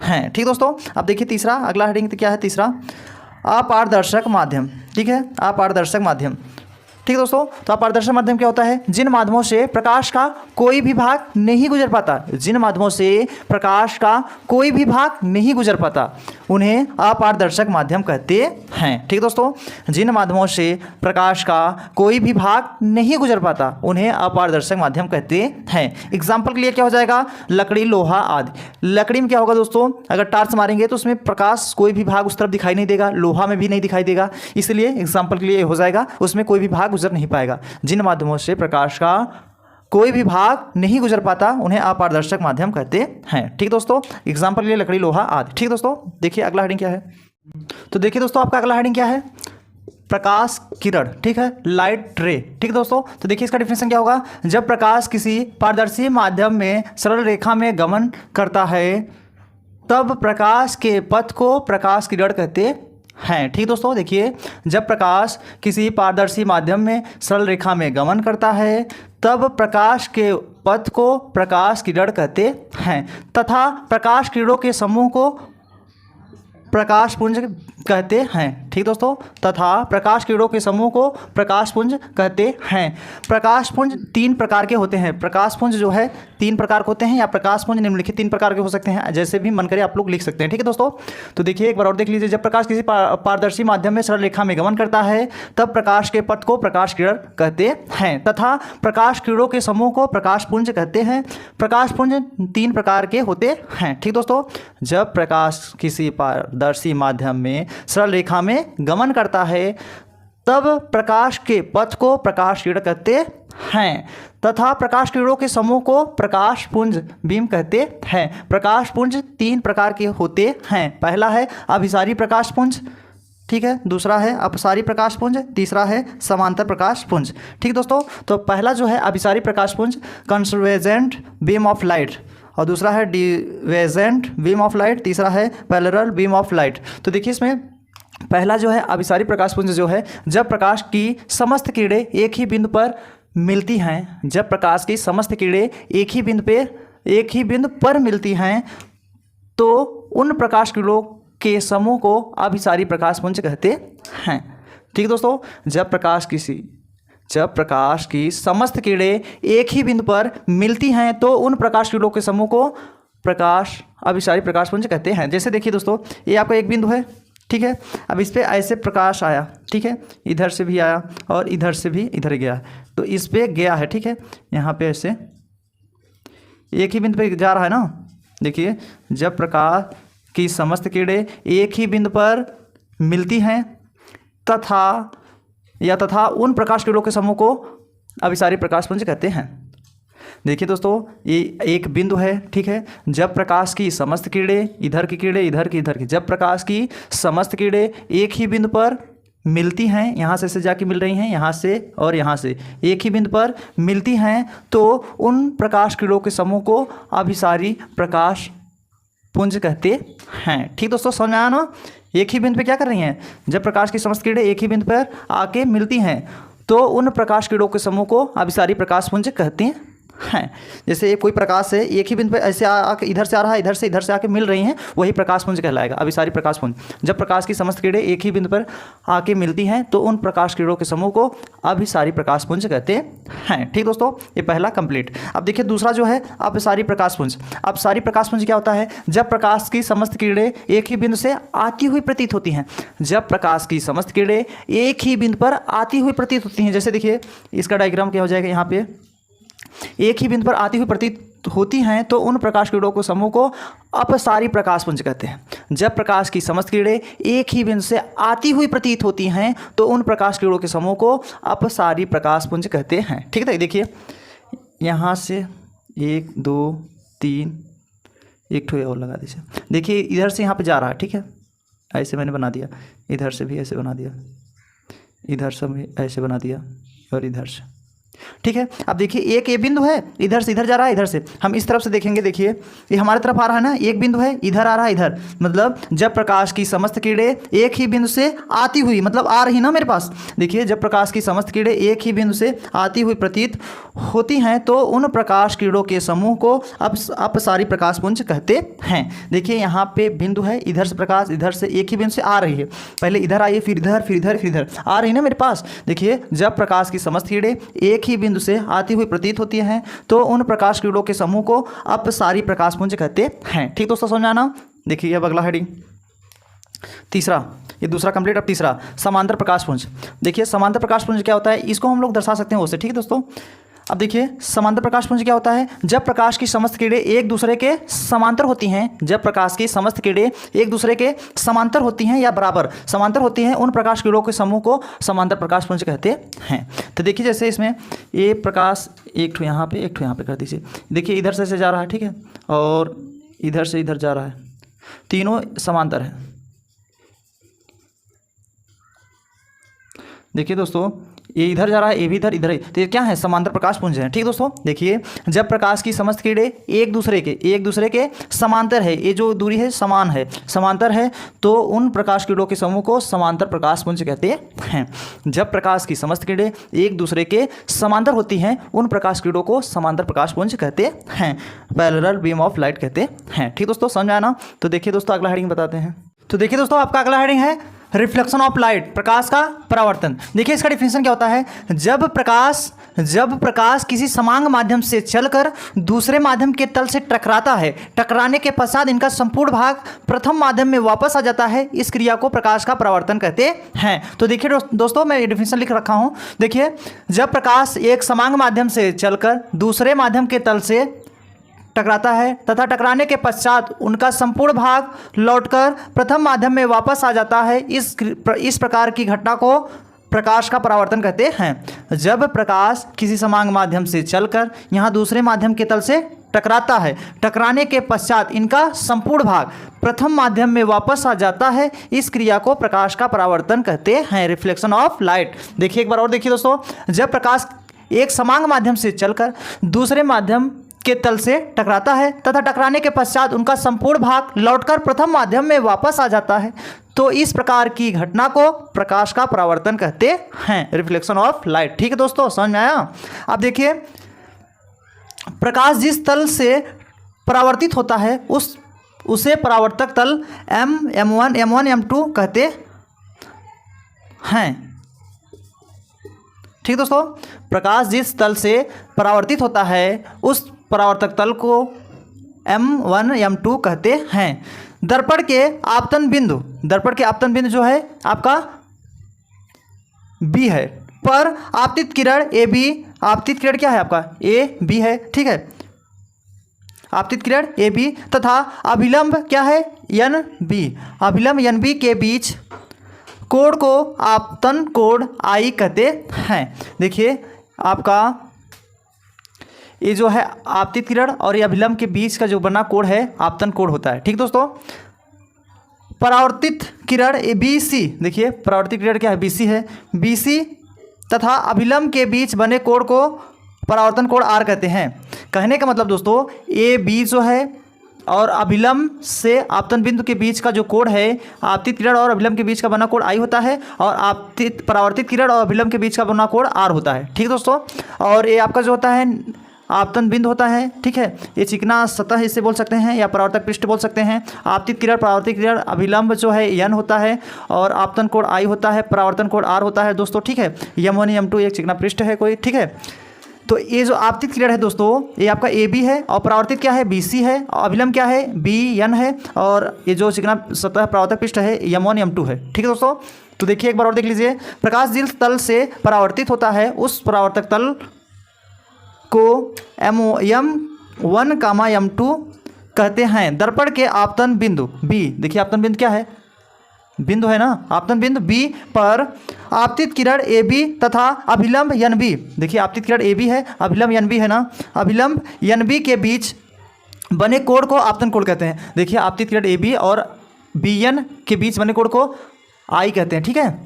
हैं। ठीक दोस्तों, अब देखिए तीसरा, अगला हेडिंग क्या है तीसरा, अपारदर्शक माध्यम। ठीक है, अपारदर्शक माध्यम। ठीक दोस्तों, तो अपारदर्शक माध्यम क्या होता है, जिन माध्यमों से प्रकाश का कोई भी भाग नहीं गुजर पाता, जिन माध्यमों से प्रकाश का कोई भी भाग नहीं गुजर पाता उन्हें अपारदर्शक माध्यम कहते हैं। ठीक दोस्तों, जिन माध्यमों से प्रकाश का कोई भी भाग नहीं गुजर पाता उन्हें अपारदर्शक माध्यम कहते हैं। एग्जाम्पल के लिए क्या हो जाएगा, लकड़ी, लोहा आदि। लकड़ी में क्या होगा दोस्तों, अगर टॉर्च मारेंगे तो उसमें प्रकाश कोई भी भाग उस तरफ दिखाई नहीं देगा, लोहा में भी नहीं दिखाई देगा, इसलिए एग्जाम्पल के लिए हो जाएगा उसमें कोई भी भाग गुजर नहीं पाएगा। जिन माध्यमों से प्रकाश का कोई भी भाग नहीं गुजर पाता उन्हें अपारदर्शक माध्यम कहते हैं। ठीक दोस्तों, एग्जाम्पल के लिए लकड़ी, लोहा आदि। ठीक दोस्तों, देखिए अगला हेडिंग क्या है, तो देखिए दोस्तों आपका अगला हेडिंग क्या है, प्रकाश किरण। ठीक है, लाइट रे। ठीक दोस्तों, तो देखिए इसका डिफिनेशन क्या होगा, जब प्रकाश किसी पारदर्शी माध्यम में सरल रेखा में गमन करता है तब प्रकाश के पथ को प्रकाश किरण कहते हैं। ठीक दोस्तों, देखिए जब प्रकाश किसी पारदर्शी माध्यम में सरल रेखा में गमन करता है तब प्रकाश के पथ को प्रकाश किरण कहते हैं तथा प्रकाश किरणों के समूह को प्रकाशपुंज कहते हैं। ठीक दोस्तों, तथा प्रकाश किरणों के समूह को प्रकाशपुंज कहते हैं। प्रकाशपुंज तीन प्रकार के होते हैं, प्रकाशपुंज जो है तीन प्रकार के होते हैं, या प्रकाशपुंज निम्नलिखित तीन प्रकार के हो सकते हैं, जैसे भी मन करे आप लोग लिख सकते हैं। ठीक है दोस्तों, तो देखिए एक बार और देख लीजिए, जब प्रकाश किसी पारदर्शी माध्यम में सरल रेखा में गमन करता है तब प्रकाश के पथ को प्रकाश किरण कहते हैं तथा प्रकाश किरणों के समूह को प्रकाशपुंज कहते हैं। प्रकाशपुंज तीन प्रकार के होते हैं। ठीक दोस्तों, जब प्रकाश किसी पारदर्शी माध्यम में सरल रेखा में गमन करता है तब प्रकाश के पथ को प्रकाश किरण कहते हैं तथा प्रकाश किरणों के समूह को प्रकाशपुंज बीम कहते हैं। प्रकाशपुंज तीन प्रकार के होते हैं, पहला है अभिसारी प्रकाशपुंज, ठीक है, दूसरा है अपसारी प्रकाशपुंज, तीसरा है समांतर प्रकाशपुंज। ठीक दोस्तों, तो पहला जो है अभिसारी प्रकाशपुंज, कंवर्जेंट बीम ऑफ लाइट, और दूसरा है डिवेजेंट बीम ऑफ लाइट, तीसरा है पैरेलल बीम ऑफ लाइट। तो देखिए इसमें पहला जो है अभिसारी प्रकाशपुंज जो है, जब प्रकाश की समस्त किरणें एक ही बिंदु पर मिलती हैं, जब प्रकाश की समस्त किरणें एक ही बिंदु पर मिलती हैं तो उन प्रकाश किरणों के समूह को अभिसारी प्रकाशपुंज कहते हैं। ठीक दोस्तों, जब प्रकाश की समस्त किरणें एक ही बिंदु पर मिलती हैं तो उन प्रकाश किरणों के समूह को अभिसारी प्रकाशपुंज कहते हैं। जैसे देखिए दोस्तों, ये आपका एक बिंदु है, ठीक है, अब इस पर ऐसे प्रकाश आया, ठीक है, इधर से भी आया और इधर से भी इधर गया, तो इस पर गया है, ठीक है, यहाँ पे ऐसे एक ही बिंदु पे जा रहा है ना। देखिए जब प्रकाश की समस्त किरणें एक ही बिंदु पर मिलती हैं तथा उन प्रकाश किरणों के समूह को अभिसारी प्रकाशपुंज कहते हैं। देखिए दोस्तों, ये एक बिंदु है, ठीक है, जब प्रकाश की समस्त किरणें इधर की किरणें इधर की, जब प्रकाश की समस्त किरणें एक ही बिंदु पर मिलती हैं, यहाँ से जाके मिल रही हैं, यहाँ से और यहाँ से एक ही बिंदु पर मिलती हैं तो उन प्रकाश किरणों के समूह को अभिसारी प्रकाशपुंज कहते हैं। ठीक दोस्तों, समझ में आया ना, एक ही बिंदु पे क्या कर रही हैं, जब प्रकाश की समस्त किरणें एक ही बिंदु पर आके मिलती हैं तो उन प्रकाश किरणों के समूह को अभिसारी प्रकाशपुंज कहते हैं। जैसे कोई प्रकाश है एक ही बिंदु पर ऐसे आके इधर से आ रहा है, इधर से आके मिल रही हैं, वही प्रकाशपुंज कहलाएगा। अभिसारी प्रकाशपुंज। जब प्रकाश की समस्त किरणें एक ही बिंदु पर आके मिलती हैं तो उन प्रकाश किरणों के समूह को अभिसारी प्रकाशपुंज कहते हैं। ठीक दोस्तों, ये पहला कंप्लीट। अब देखिए दूसरा जो है अपसारी प्रकाशपुंज। अपसारी प्रकाशपुंज क्या होता है? जब प्रकाश की समस्त किरणें एक ही बिंदु से आती हुई प्रतीत होती हैं। जब प्रकाश की समस्त किरणें एक ही बिंदु पर आती हुई प्रतीत होती हैं, जैसे देखिए इसका डायग्राम क्या हो जाएगा, यहाँ पे एक ही बिंदु पर आती हुई प्रतीत होती हैं तो उन प्रकाश किरणों को समूह को अपसारी प्रकाशपुंज कहते हैं। जब प्रकाश की समस्त किरणें एक ही बिंदु से आती हुई प्रतीत होती हैं तो उन प्रकाश किरणों के समूह को अपसारी प्रकाशपुंज कहते हैं। ठीक है, देखिए यहाँ से 1 2 3 एक ठो और लगा दीजिए। देखिए इधर से यहाँ पे जा रहा है, ठीक है, ऐसे मैंने बना दिया, इधर से भी ऐसे बना दिया, इधर से भी ऐसे बना दिया और इधर से। ठीक है, अब देखिए एक ये बिंदु है, इधर से इधर जा रहा है, इधर से हम इस तरफ से देखेंगे, देखिए ये हमारे तरफ आ रहा है ना, एक बिंदु है, इधर आ रहा है, इधर, मतलब जब प्रकाश की समस्त किरणें एक ही बिंदु से आती हुई, मतलब आ रही ना मेरे पास, देखिए जब प्रकाश की समस्त किरणें एक ही बिंदु से आती हुई प्रतीत होती हैं तो उन प्रकाश किरणों के समूह को अपसारी प्रकाशपुंज कहते हैं। देखिए यहाँ पे बिंदु है, इधर से प्रकाश इधर से एक ही बिंदु से आ रही है, पहले इधर आई है, फिर इधर, फिर इधर, फिर इधर आ रही ना मेरे पास। देखिए जब प्रकाश की समस्त किरणें एक ही बिंदु से आती हुई प्रतीत होती हैं तो उन प्रकाश किरणों के समूह को अपसारी प्रकाशपुंज कहते हैं। ठीक दोस्तों, समझ में आना। देखिए अब अगला हेडिंग तीसरा, ये दूसरा कंप्लीट। अब तीसरा समांतर प्रकाशपुंज। देखिए समांतर प्रकाशपुंज क्या होता है, इसको हम लोग दर्शा सकते हैं उससे। ठीक है दोस्तों, अब देखिए समांतर प्रकाशपुंज क्या होता है, जब प्रकाश की समस्त किरणें एक दूसरे के समांतर होती हैं, जब प्रकाश की समस्त किरणें एक दूसरे के समांतर होती हैं या बराबर समांतर होती हैं, उन प्रकाश किरणों के समूह को समांतर प्रकाशपुंज कहते हैं। तो देखिए जैसे इसमें ये प्रकाश एक ठो यहाँ पे, एक ठो यहाँ पे कर दीजिए। देखिए इधर से जा रहा है, ठीक है, और इधर से इधर जा रहा है, तीनों समांतर है। देखिए दोस्तों ये इधर जा रहा है, ये भी इधर, इधर है, तो ये क्या है, समांतर प्रकाशपुंज है। ठीक दोस्तों, देखिए जब प्रकाश की समस्त किरणें एक दूसरे के समांतर है, ये जो दूरी है समान है, समांतर है, तो उन प्रकाश किरणों के समूह को समांतर प्रकाशपुंज कहते हैं। जब प्रकाश की समस्त किरणें एक दूसरे के समांतर होती हैं उन प्रकाश किरणों को समांतर प्रकाशपुंज कहते हैं, पैरेलल बीम ऑफ लाइट कहते हैं। ठीक दोस्तों, समझ आना। तो देखिए दोस्तों अगला हेडिंग बताते हैं। तो देखिए दोस्तों आपका अगला हेडिंग है रिफ्लेक्शन ऑफ लाइट, प्रकाश का परावर्तन। देखिए इसका डिफिनेशन क्या होता है, जब प्रकाश किसी समांग माध्यम से चलकर दूसरे माध्यम के तल से टकराता है, टकराने के पश्चात इनका संपूर्ण भाग प्रथम माध्यम में वापस आ जाता है, इस क्रिया को प्रकाश का परावर्तन कहते हैं। तो देखिए दोस्तों मैं ये डिफिनेशन लिख रखा हूँ। देखिए जब प्रकाश एक समांग माध्यम से चलकर दूसरे माध्यम के तल से टकराता है तथा टकराने के पश्चात उनका संपूर्ण भाग लौटकर प्रथम माध्यम में वापस आ जाता है, इस प्रकार की घटना को प्रकाश का परावर्तन कहते हैं। जब प्रकाश किसी समांग माध्यम से चलकर यहाँ दूसरे माध्यम के तल से टकराता है, टकराने के पश्चात इनका संपूर्ण भाग प्रथम माध्यम में वापस आ जाता है, इस क्रिया को प्रकाश का परावर्तन कहते हैं, रिफ्लेक्शन ऑफ लाइट। देखिए एक बार और देखिए दोस्तों, जब प्रकाश एक समांग माध्यम से चलकर दूसरे माध्यम के तल से टकराता है तथा टकराने के पश्चात उनका संपूर्ण भाग लौटकर प्रथम माध्यम में वापस आ जाता है, तो इस प्रकार की घटना को प्रकाश का परावर्तन कहते हैं, रिफ्लेक्शन ऑफ लाइट। ठीक है दोस्तों, समझ में आया। अब देखिए प्रकाश जिस तल से परावर्तित होता है उसे परावर्तक तल M1, M2 कहते हैं। ठीक दोस्तों, प्रकाश जिस तल से परावर्तित होता है उस परावर्तक तल को M1, M2 कहते हैं। दर्पण के आपतन बिंदु जो है आपका B है, पर आपतित किरण AB, आपतित किरण क्या है आपका AB है, ठीक है, आपतित किरण AB तथा अभिलंब क्या है NB, अभिलंब NB के बीच कोण को आपतन कोण I कहते हैं। देखिए आपका ये जो है आपतित किरण और ये अभिलंब के बीच का जो बना कोण है आपतन कोण होता है। ठीक दोस्तों, परावर्तित किरण BC, देखिए परावर्तित किरण क्या है BC है, BC तथा अभिलंब के बीच बने कोण को परावर्तन कोण R कहते हैं। कहने का मतलब दोस्तों AB जो है और अभिलंब से आपतन बिंदु के बीच का जो कोण है आपतित किरण और अभिलंब के बीच का बना कोण I होता है और परावर्तित किरण और अभिलंब के बीच का बना कोण R होता है। ठीक दोस्तों, और ये आपका जो होता है आपतन बिंदु होता है, ठीक है। ये चिकना सतह इसे बोल सकते हैं या परावर्तक पृष्ठ बोल सकते हैं। आपतित किरण, परावर्तित किरण, अभिलंब जो है n होता है और आपतन कोण I होता है, परावर्तन कोण R होता है दोस्तों, ठीक है। M1 M2 एक चिकना पृष्ठ है कोई, ठीक है। तो ये जो आपतित किरण है दोस्तों, ये आपका AB है और परावर्तित क्या है, BC है, और अभिलंब क्या है, BN है, और ये जो चिकना सतह परावर्तक पृष्ठ है M1 M2 है, ठीक है दोस्तों। तो देखिए एक बार और देख लीजिए, प्रकाश जिस तल से परावर्तित होता है उस परावर्तक तल को M1, M2 कहते हैं। दर्पण के आपतन बिंदु B, देखिए आपतन बिंदु क्या है, बिंदु है ना, आपतन बिंदु B पर आपतित किरण AB तथा अभिलंब NB, देखिए आपतित किरण AB है, अभिलंब NB है ना, अभिलंब NB के बीच बने कोण को आपतन कोण कहते हैं। देखिए आपतित किरण AB और BN के बीच बने कोण को I कहते हैं, ठीक है,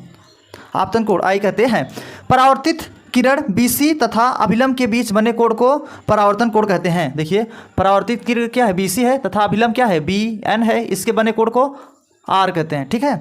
आपतन कोण I कहते हैं। परावर्तित किरण BC तथा अभिलंब के बीच बने कोण को परावर्तन कोण कहते हैं। देखिए परावर्तित किरण क्या है, BC है, तथा अभिलंब क्या है, BN है, इसके बने कोण को R कहते हैं, ठीक है,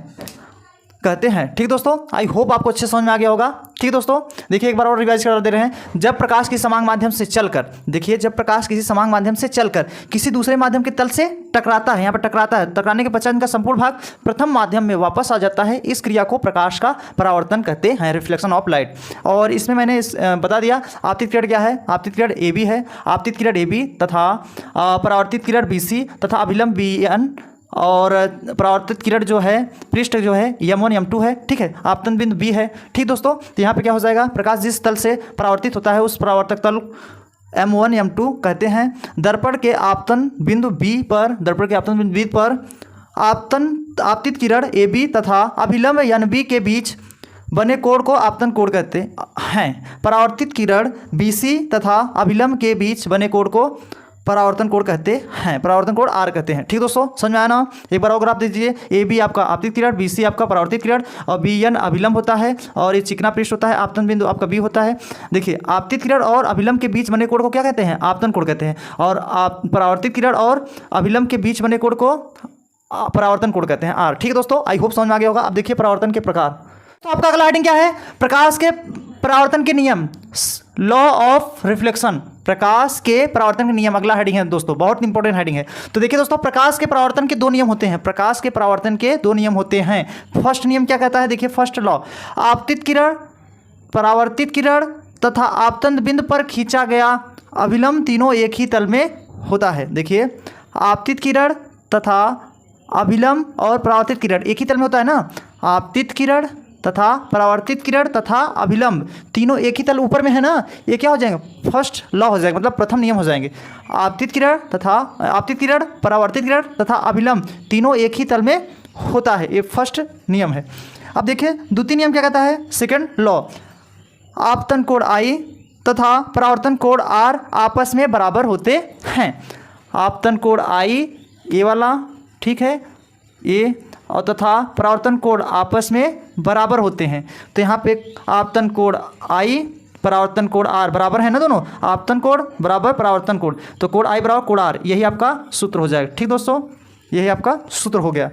कहते हैं, ठीक दोस्तों। आई होप आपको अच्छे समझ में आ गया होगा, ठीक दोस्तों। देखिए एक बार और रिवाइज कर दे रहे हैं। जब प्रकाश किसी समांग माध्यम से चलकर, देखिए जब प्रकाश किसी समांग माध्यम से चलकर किसी दूसरे माध्यम के तल से टकराता है, यहाँ पर टकराता है, टकराने के पश्चात इनका संपूर्ण भाग प्रथम माध्यम में वापस आ जाता है, इस क्रिया को प्रकाश का परावर्तन कहते हैं, रिफ्लेक्शन ऑफ लाइट। और इसमें मैंने बता दिया आपतित किरण क्या है, आपतित किरण AB है, आपतित किरण AB तथा परावर्तित किरण BC तथा अभिलंब BN, और परावर्तित किरण जो है पृष्ठ जो है M1 M2 है, ठीक है, आपतन बिंदु B है, ठीक दोस्तों। तो यहाँ पे क्या हो जाएगा, प्रकाश जिस तल से परावर्तित होता है उस परावर्तक तल M1 M2 कहते हैं। दर्पण के आपतन बिंदु B पर, दर्पण के आपतन बिंदु B पर आपतित किरण AB तथा अभिलंब NB के बीच बने कोण को आपतन कोण कहते हैं। परावर्तित किरण BC तथा अभिलंब के बीच बने कोण को परावर्तन कोण कहते हैं, परावर्तन कोण R कहते हैं, ठीक दोस्तों, समझ में आया ना। एक बार और ग्राफ दीजिए, AB आपका आपतित किरण, BC आपका परावर्तित किरण, और BN अभिलंब होता है, और ये चिकना पृष्ठ होता है, आपतन बिंदु आपका B होता है। देखिए आपतित किरण और अभिलंब के बीच बने कोण को क्या कहते हैं, आपतन कोण कहते हैं, और परावर्तित किरण और अभिलंब के बीच बने कोण को परावर्तन कोण कहते हैं, R, ठीक है दोस्तों। आई होप समझ में आ गया होगा। अब देखिए परावर्तन के प्रकार। तो आपका अगला हेडिंग क्या है, प्रकाश के परावर्तन के नियम, लॉ ऑफ रिफ्लेक्शन, प्रकाश के परावर्तन के नियम, अगला हेडिंग है दोस्तों, बहुत इंपॉर्टेंट हेडिंग है। तो देखिए दोस्तों, प्रकाश के परावर्तन के दो नियम होते हैं, प्रकाश के परावर्तन के दो नियम होते हैं। फर्स्ट नियम क्या कहता है, देखिए फर्स्ट लॉ, आपतित किरण, परावर्तित किरण तथा आपतन बिंदु पर खींचा गया अभिलंब तीनों एक ही तल में होता है। देखिए आपतित किरण तथा अभिलंब और परावर्तित किरण एक ही तल में होता है ना, आपतित किरण तथा परावर्तित किरण तथा अभिलंब तीनों एक ही तल ऊपर में है ना, ये क्या हो जाएंगे, फर्स्ट लॉ हो जाएगा, मतलब प्रथम नियम हो जाएंगे। आपतित किरण परावर्तित किरण तथा अभिलंब तीनों एक ही तल में होता है, ये फर्स्ट नियम है। अब देखिए द्वितीय नियम क्या कहता है, सेकंड लॉ, आपतन कोण I तथा परावर्तन कोण R आपस में बराबर होते हैं। आपतन कोण I ये वाला, ठीक है, ये, और तथा परावर्तन कोण आपस में बराबर होते हैं। तो यहाँ पे आपतन कोण I परावर्तन कोण R बराबर है ना, दोनों आपतन कोण बराबर परावर्तन कोण, तो कोण I बराबर कोण R, यही आपका सूत्र हो जाएगा, ठीक दोस्तों, यही आपका सूत्र हो गया।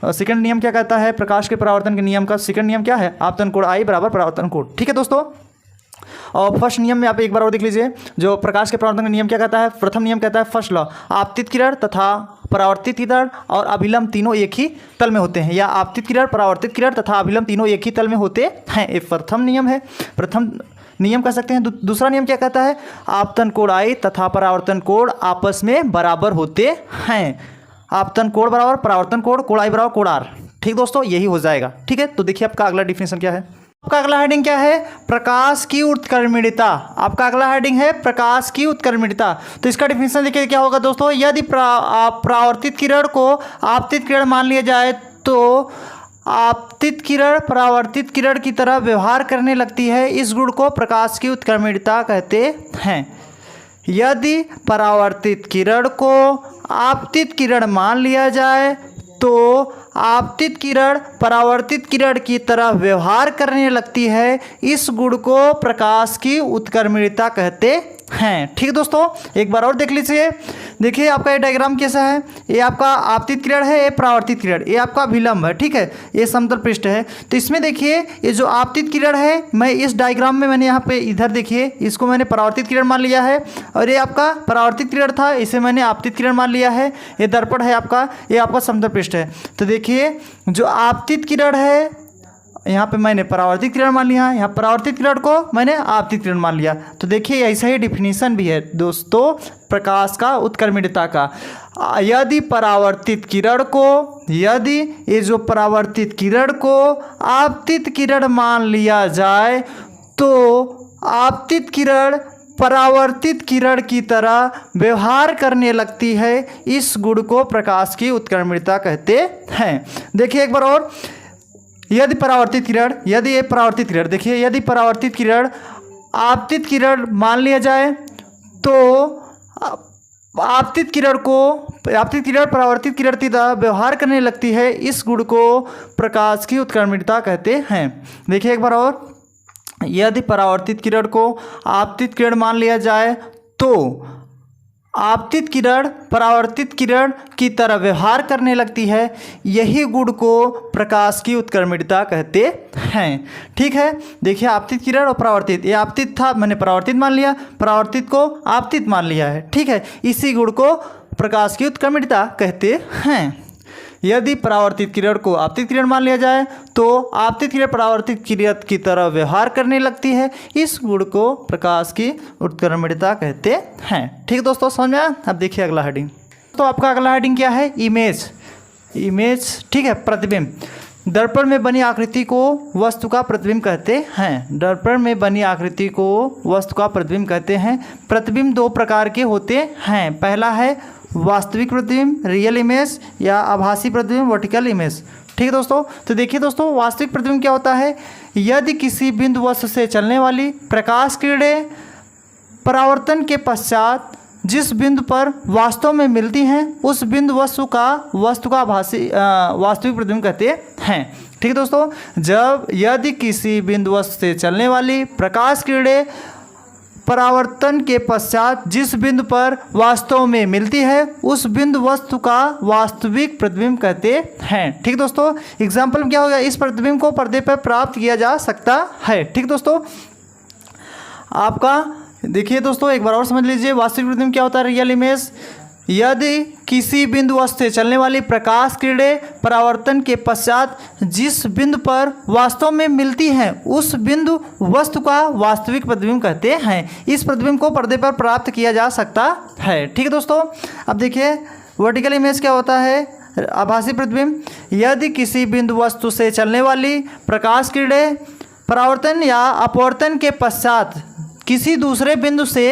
सेकंड नियम क्या कहता है, प्रकाश के परावर्तन के नियम का सेकंड नियम क्या है, आपतन कोण I बराबर परावर्तन कोण, ठीक है दोस्तों। और फर्स्ट नियम में आप एक बार और देख लीजिए, जो प्रकाश के परावर्तन का नियम क्या कहता है, प्रथम नियम कहता है फर्स्ट लॉ, आपतित किरण तथा परावर्तित किरण और अभिलंब तीनों एक ही तल में होते हैं, या आपतित किरण परावर्तित किरण तथा अभिलंब तीनों एक ही तल में होते हैं, ये प्रथम नियम है, प्रथम नियम कह सकते हैं। दूसरा नियम क्या कहता है, आपतन कोण I तथा परावर्तन कोण आपस में बराबर होते हैं, आपतन कोण बराबर परावर्तन कोण, कोण I बराबर कोण R, ठीक दोस्तों, यही हो जाएगा, ठीक है। तो देखिए आपका अगला डिफिनेशन क्या है, आपका अगला हेडिंग क्या है, प्रकाश की उत्क्रमणीयता, आपका अगला हेडिंग है प्रकाश की उत्क्रमणीयता। तो इसका डिफिनेशन देखिए क्या होगा दोस्तों, यदि परावर्तित किरण को आपतित किरण मान लिया जाए तो आपतित किरण परावर्तित किरण की तरह व्यवहार करने लगती है, इस गुण को प्रकाश की उत्क्रमणीयता कहते हैं। यदि परावर्तित किरण को आपतित किरण मान लिया जाए तो आपतित किरण परावर्तित किरण की तरह व्यवहार करने लगती है, इस गुण को प्रकाश की उत्क्रमणीयता कहते हैं, ठीक दोस्तों। एक बार और देख लीजिए, देखिए आपका ये डायग्राम कैसा है, ये आपका आपतित किरण है, ये परावर्तित किरण, ये आपका विलंब है, ठीक है, ये समतल पृष्ठ है। तो इसमें देखिए ये जो आपतित किरण है, मैं इस डायग्राम में मैंने यहाँ पे इधर देखिए इसको मैंने परावर्तित किरण मान लिया है, और ये आपका परावर्तित किरण था, इसे मैंने आपतित किरण मान लिया है। ये दर्पण है आपका, ये आपका समतल पृष्ठ है। तो देखिए जो आपतित किरण है यहाँ पे मैंने परावर्तित किरण मान लिया, यहाँ परावर्तित किरण को मैंने आपतित किरण मान लिया। तो देखिए ऐसा ही डिफिनीशन भी है दोस्तों प्रकाश का उत्क्रमणीयता का। यदि परावर्तित किरण को, यदि ये जो परावर्तित किरण को आपतित किरण मान लिया जाए तो आपतित किरण परावर्तित किरण की तरह व्यवहार करने लगती है। इस गुण को प्रकाश की उत्क्रमणीयता कहते हैं। देखिए एक बार और, यदि परावर्तित किरण, यदि ये परावर्तित किरण, देखिए यदि परावर्तित किरण आपतित किरण मान लिया जाए तो आपतित किरण परावर्तित किरण की तरह व्यवहार करने लगती है। इस गुण को प्रकाश की उत्क्रमणीयता कहते हैं। देखिए एक बार और, यदि परावर्तित किरण को आपतित किरण मान लिया जाए तो आपतित किरण परावर्तित किरण की तरह व्यवहार करने लगती है। यही गुण को प्रकाश की उत्क्रमणीयता कहते हैं। ठीक है, देखिए आपतित किरण और परावर्तित, ये आपतित था मैंने परावर्तित मान लिया, परावर्तित को आपतित मान लिया है। ठीक है, इसी गुण को प्रकाश की उत्क्रमणीयता कहते हैं। यदि परावर्तित किरण को आपतित किरण मान लिया जाए तो आपतित किरण परावर्तित किरण की तरह व्यवहार करने लगती है। इस गुण को प्रकाश की उत्क्रमणीयता कहते हैं। ठीक दोस्तों, समझ में आया? अब देखिए अगला हेडिंग। तो आपका अगला हेडिंग क्या है? इमेज। ठीक है, प्रतिबिंब। दर्पण में बनी आकृति को वस्तु का प्रतिबिंब कहते हैं। दर्पण में बनी आकृति को वस्तु का प्रतिबिंब कहते हैं। प्रतिबिंब दो प्रकार के होते हैं। पहला है वास्तविक प्रतिबिंब, रियल इमेज, या आभासी प्रतिबिंब, वर्टिकल इमेज। ठीक है दोस्तों, तो देखिए दोस्तों वास्तविक प्रतिबिंब क्या होता है? यदि किसी बिंदु वस्तु से चलने वाली प्रकाश किरणें परावर्तन के पश्चात जिस बिंदु पर वास्तव में मिलती हैं उस बिंदु वस्तु का वास्तविक प्रतिबिंब कहते हैं। ठीक है दोस्तों, जब यदि किसी बिंदु वस्तु से चलने वाली प्रकाश किरणें परावर्तन के पश्चात जिस बिंदु पर वास्तव में मिलती है उस बिंदु वस्तु का वास्तविक प्रतिबिंब कहते हैं। ठीक दोस्तों, एग्जाम्पल क्या हो गया? इस प्रतिबिंब को पर्दे पर प्राप्त किया जा सकता है। ठीक दोस्तों, आपका देखिए दोस्तों एक बार और समझ लीजिए वास्तविक प्रतिबिंब क्या होता है, रियल इमेज। यदि किसी बिंदु वस्तु से चलने वाली प्रकाश किरणें परावर्तन के पश्चात जिस बिंदु पर वास्तव में मिलती हैं उस बिंदु वस्तु का वास्तविक प्रतिबिंब कहते हैं। इस प्रतिबिंब को पर्दे पर प्राप्त किया जा सकता है। ठीक है दोस्तों, अब देखिए वर्टिकल इमेज क्या होता है? आभासी प्रतिबिंब। यदि किसी बिंदु वस्तु से चलने वाली प्रकाश किरणें परावर्तन या अपवर्तन के पश्चात किसी दूसरे बिंदु से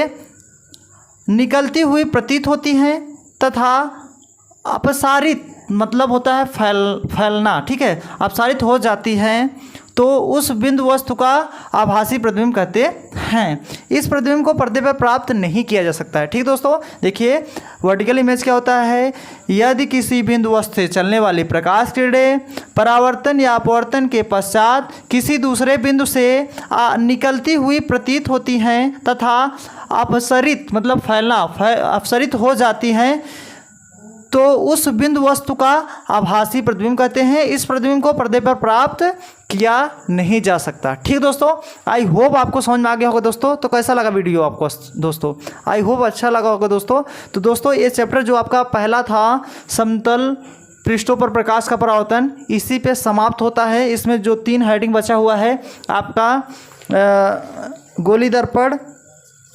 निकलती हुई प्रतीत होती हैं तथा अपसारित मतलब होता है फैलना, ठीक है, अपसारित हो जाती हैं तो उस बिंदु वस्तु का आभासी प्रतिबिंब कहते हैं। इस प्रतिबिंब को पर्दे पर प्राप्त नहीं किया जा सकता है। ठीक दोस्तों, देखिए वर्टिकल इमेज क्या होता है? यदि किसी बिंदु वस्तु से चलने वाली प्रकाश किरणें परावर्तन या अपवर्तन के पश्चात किसी दूसरे बिंदु से निकलती हुई प्रतीत होती हैं तथा अपसरित मतलब अपसरित हो जाती हैं तो उस बिंदु वस्तु का आभासी प्रतिबिंब कहते हैं। इस प्रतिबिंब को पर्दे पर प्राप्त किया नहीं जा सकता। ठीक दोस्तों, आई होप आपको समझ में आ गया होगा दोस्तों। तो कैसा लगा वीडियो आपको दोस्तों? आई होप अच्छा लगा होगा दोस्तों। तो दोस्तों ये चैप्टर जो आपका पहला था समतल पृष्ठों पर प्रकाश का परावर्तन, इसी पे समाप्त होता है। इसमें जो 3 हेडिंग बचा हुआ है आपका गोली दर्पण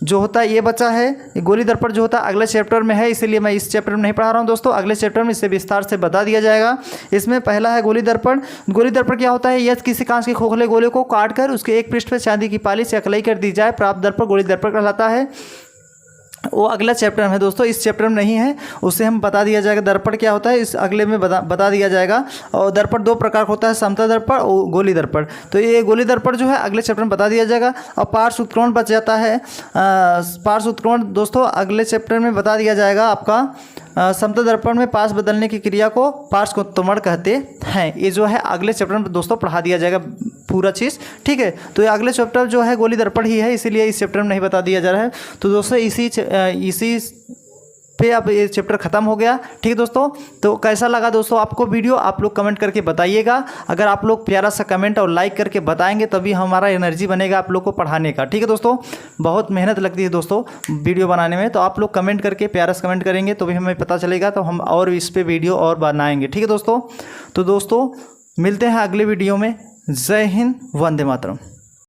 जो होता है ये बचा है। ये गोली दर्पण जो होता है अगले चैप्टर में है, इसीलिए मैं इस चैप्टर में नहीं पढ़ा रहा हूँ दोस्तों। अगले चैप्टर में इसे विस्तार से बता दिया जाएगा। इसमें पहला है गोली दर्पण। गोली दर्पण क्या होता है? यदि किसी कांच के खोखले गोले को काटकर उसके एक पृष्ठ पर चांदी की पाली से अकलाई कर दी जाए प्राप्त दर्पण गोली दर्पण कहलाता है। वो अगला चैप्टर में है दोस्तों, इस चैप्टर में नहीं है, उसे हम बता दिया जाएगा। दर्पण क्या होता है इस अगले में बता दिया जाएगा। और दर्पण 2 प्रकार का होता है, समतल दर्पण और गोली दर्पण। तो ये गोली दर्पण जो है अगले चैप्टर में बता दिया जाएगा। और पार्श्व उत्कोण बच जाता है। पार्श्व उत्कोण दोस्तों अगले चैप्टर में बता दिया जाएगा आपका। समतल दर्पण में पार्श्व बदलने की क्रिया को पार्श्व उत्कोण कहते हैं। ये जो है अगले चैप्टर में दोस्तों पढ़ा दिया जाएगा पूरा चीज़। ठीक है, तो ये अगले चैप्टर जो है गोली दर्पण ही है, इसीलिए इस चैप्टर में नहीं बता दिया जा रहा है। तो दोस्तों इसी पे अब ये चैप्टर ख़त्म हो गया। ठीक है दोस्तों, तो कैसा लगा दोस्तों आपको वीडियो, आप लोग कमेंट करके बताइएगा। अगर आप लोग प्यारा सा कमेंट और लाइक करके बताएंगे तभी हमारा एनर्जी बनेगा आप लोग को पढ़ाने का। ठीक है दोस्तों, बहुत मेहनत लगती है दोस्तों वीडियो बनाने में, तो आप लोग कमेंट करके प्यारा सा कमेंट करेंगे तो भी हमें पता चलेगा, तो हम और इस पर वीडियो और बनाएंगे। ठीक है दोस्तों, तो दोस्तों मिलते हैं अगले वीडियो में। जय हिंद, वंदे मातरम।